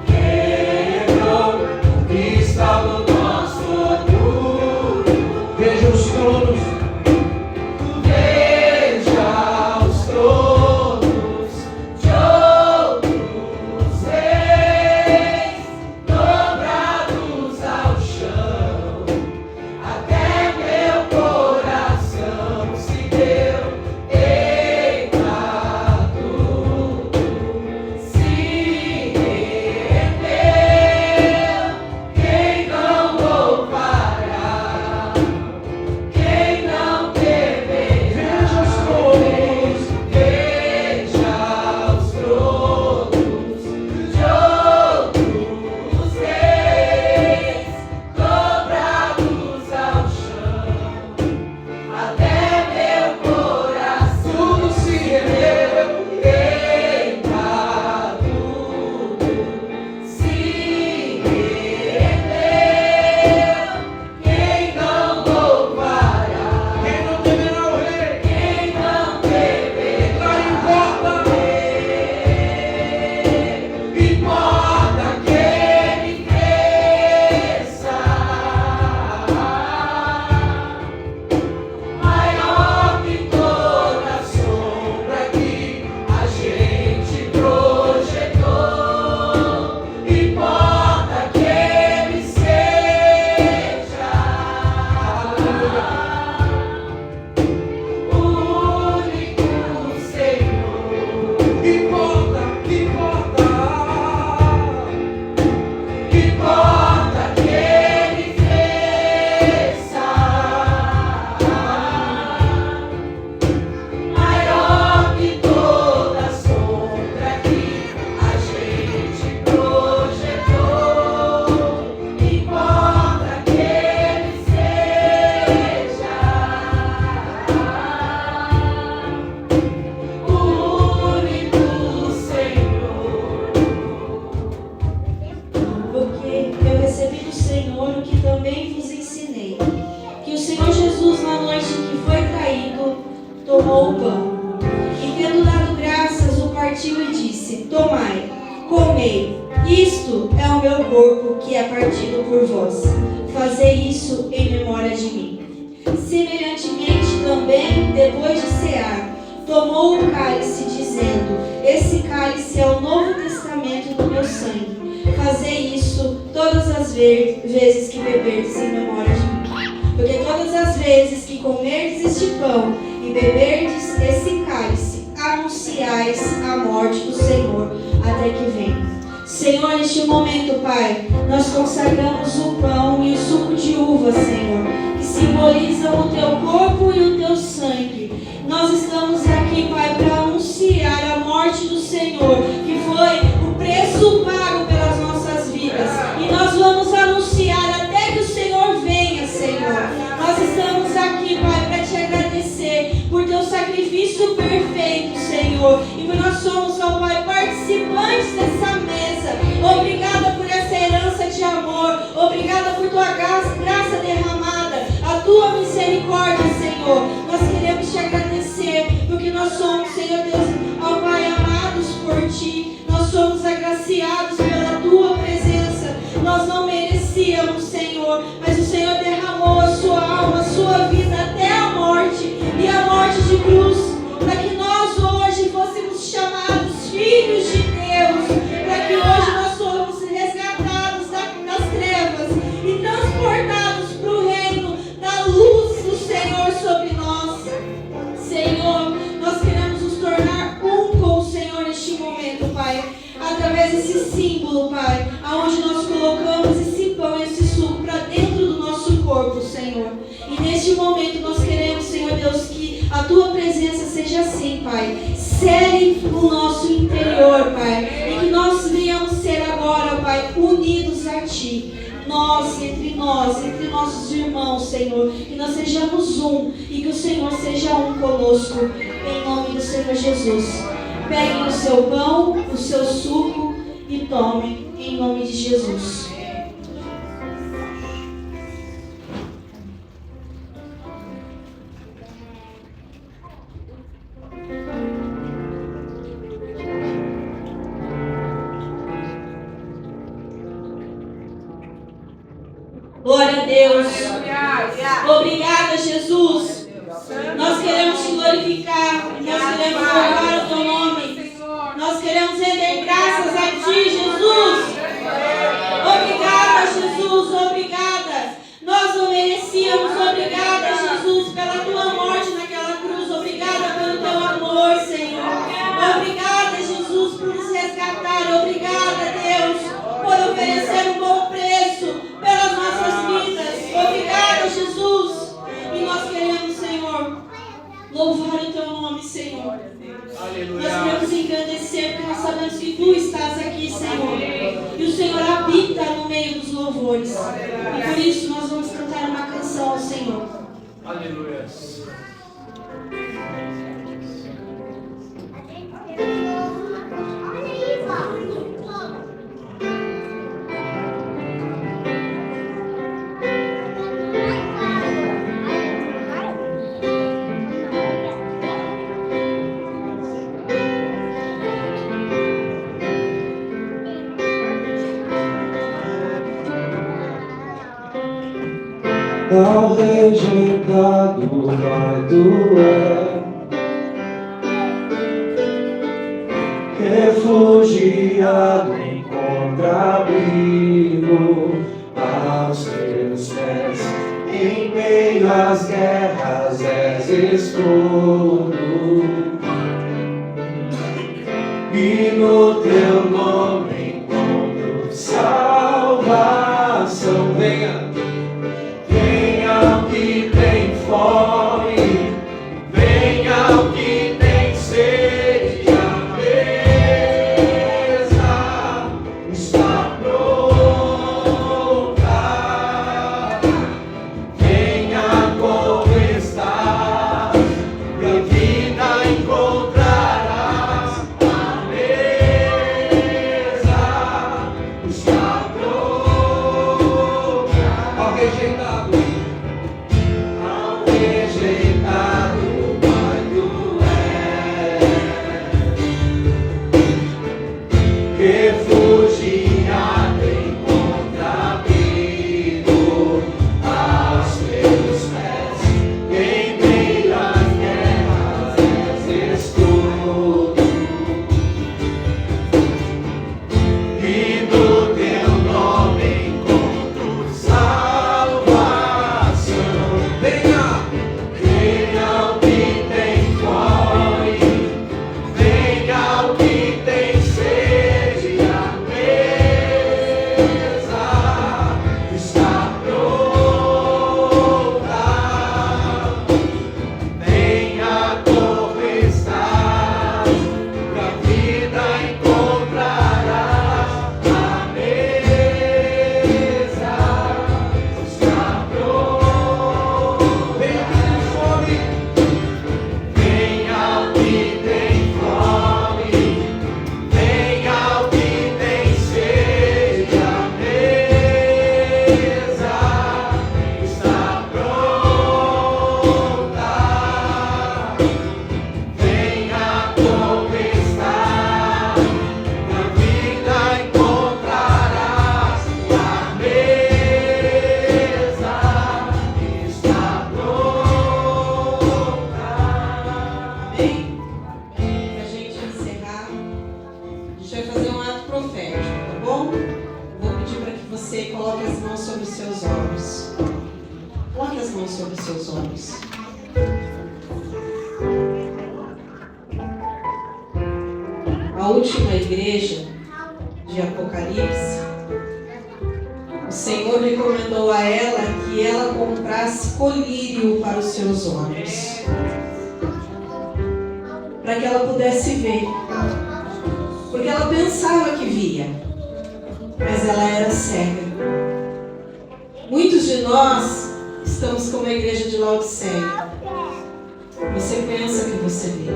Quebrou o cristal do nosso tomou o pão. E tendo dado graças, o partiu e disse: Tomai, comei, isto é o meu corpo que é partido por vós. Fazei isso em memória de mim. Semelhantemente também, depois de cear, tomou o cálice, dizendo: Esse cálice é o novo testamento do meu sangue. Fazei isso todas as vezes que beberdes em memória de mim. Porque todas as vezes que comerdes este pão e beberdes esse cálice, anunciais a morte do Senhor até que venha. Senhor, neste momento, Pai, nós consagramos o pão e o suco de uva, Senhor, que simbolizam o Teu corpo e o Teu sangue. Nós estamos aqui, Pai, para anunciar a morte do Senhor, que foi o preço pago pelas nossas vidas. E nós vamos anunciar até que o Senhor venha, Senhor. Nós estamos aqui, Pai, para Te agradecer por Teu sacrifício perfeito, Senhor. E nós somos, ó Pai, participantes dessa mesa. Obrigada por essa herança de amor. Obrigada por Tua graça derramada. A Tua misericórdia, Senhor. Nós queremos Te agradecer, porque nós somos, Senhor Deus, ó Pai, amados por Ti. Nós somos agraciados pela Tua presença. Nós não merecíamos, Senhor, mas o Senhor derramou a Sua alma, a Sua vida até a morte, e a morte de cruz, para que nós hoje fôssemos chamados filhos de Deus, para que hoje nós fôssemos resgatados das trevas e transportados para o reino da luz do Senhor sobre nós. Senhor, nós queremos nos tornar um com o Senhor neste momento, Pai, através desse símbolo, Pai, aonde nós colocamos esse pão e esse suco para dentro do nosso corpo, Senhor. E neste momento nós queremos, Senhor Deus, que a Tua presença seja assim, Pai. Cele o nosso interior, Pai, e que nós venhamos ser agora, Pai, unidos a Ti. Nós, entre nossos irmãos, Senhor, que nós sejamos um e que o Senhor seja um conosco, em nome do Senhor Jesus. Peguem o seu pão, o seu suco e tomem, em nome de Jesus. Glória a Deus. Obrigada, Jesus. Nós queremos Te glorificar. Nós queremos louvar o Teu nome. Nós queremos render graças a Ti, Jesus. Obrigada, Jesus. Obrigada. Nós não merecíamos. Obrigada, Jesus, pela Tua morte naquela cruz. Obrigada pelo Teu amor, Senhor. Obrigada, Jesus, por nos resgatar. Obrigada, Deus, por oferecer um bom preço pelas nossas vidas. Obrigada, Jesus. E nós queremos, Senhor, louvar o Teu nome, Senhor. Nós queremos engrandecer, porque nós sabemos que Tu estás aqui, Senhor. E o Senhor habita no meio dos louvores. E por isso nós vamos cantar uma canção ao Senhor. Aleluia. Ao rejeitado vai doer, refugiado encontra abrigo aos Teus pés. Em meio às guerras és escudo, e no Teu nome encontro salvação. Venha o que tem fome, venha o que tem sede, a mesa está pronta. Venha como está, e a vida sobre os seus olhos. A última igreja de Apocalipse, o Senhor recomendou a ela que ela comprasse colírio para os seus olhos, para que ela pudesse ver, porque ela pensava que via, mas ela era cega. Muitos de nós estamos como a igreja de Laodiceia. Você pensa que você vê.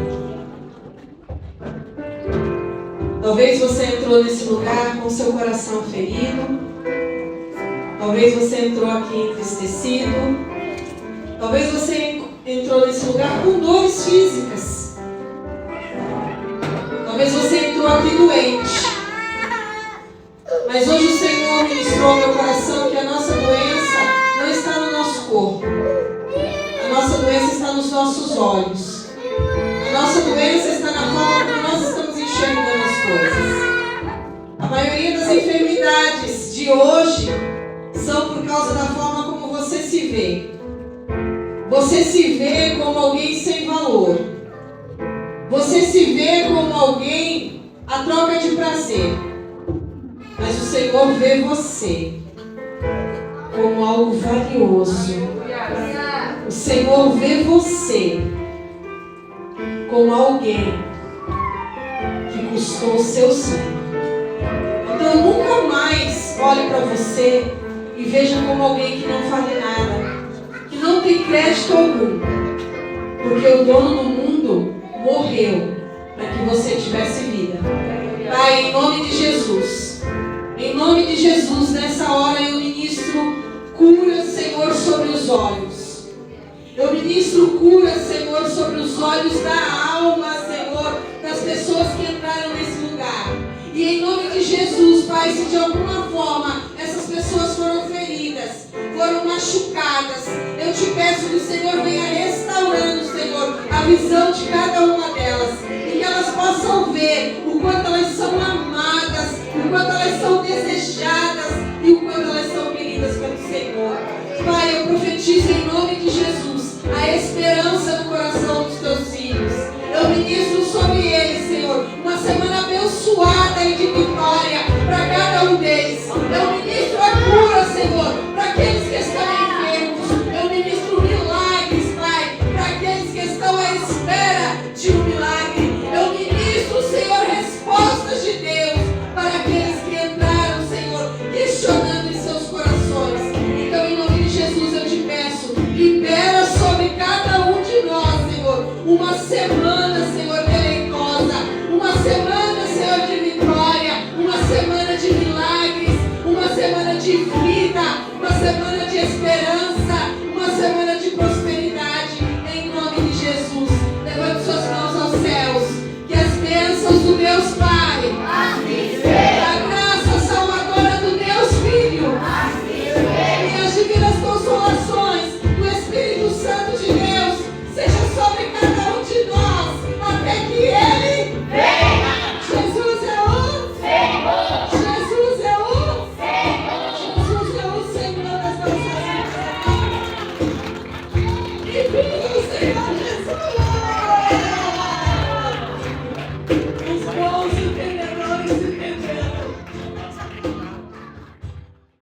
Talvez você entrou nesse lugar com seu coração ferido. Talvez você entrou aqui entristecido. Talvez você entrou nesse lugar com dores físicas. Talvez você entrou aqui doente. Mas hoje o Senhor ministrou ao meu coração que a nossa doença não está no nosso corpo. A nossa doença está nos nossos olhos. A nossa doença está na forma como nós estamos enxergando as coisas. A maioria das enfermidades de hoje são por causa da forma como você se vê. Você se vê como alguém sem valor. Você se vê como alguém à troca de prazer. Mas o Senhor vê você como algo valioso. O Senhor vê você como alguém que custou o seu sangue. Então nunca mais olhe para você e veja como alguém que não vale nada, que não tem crédito algum, porque o dono do mundo morreu para que você tivesse vida. Pai, em nome de Jesus, nessa hora eu ministro cura, Senhor, sobre os olhos. Eu ministro cura, Senhor, sobre os olhos da alma, Senhor, das pessoas que entraram nesse lugar. E em nome de Jesus, Pai, se de alguma forma essas pessoas foram feridas, foram machucadas, eu te peço que o Senhor venha restaurando, Senhor, a visão de cada uma delas. E que elas possam ver o quanto elas são amadas, o quanto elas são desejadas e o quanto elas são queridas pelo Senhor. Pai, eu profetizo em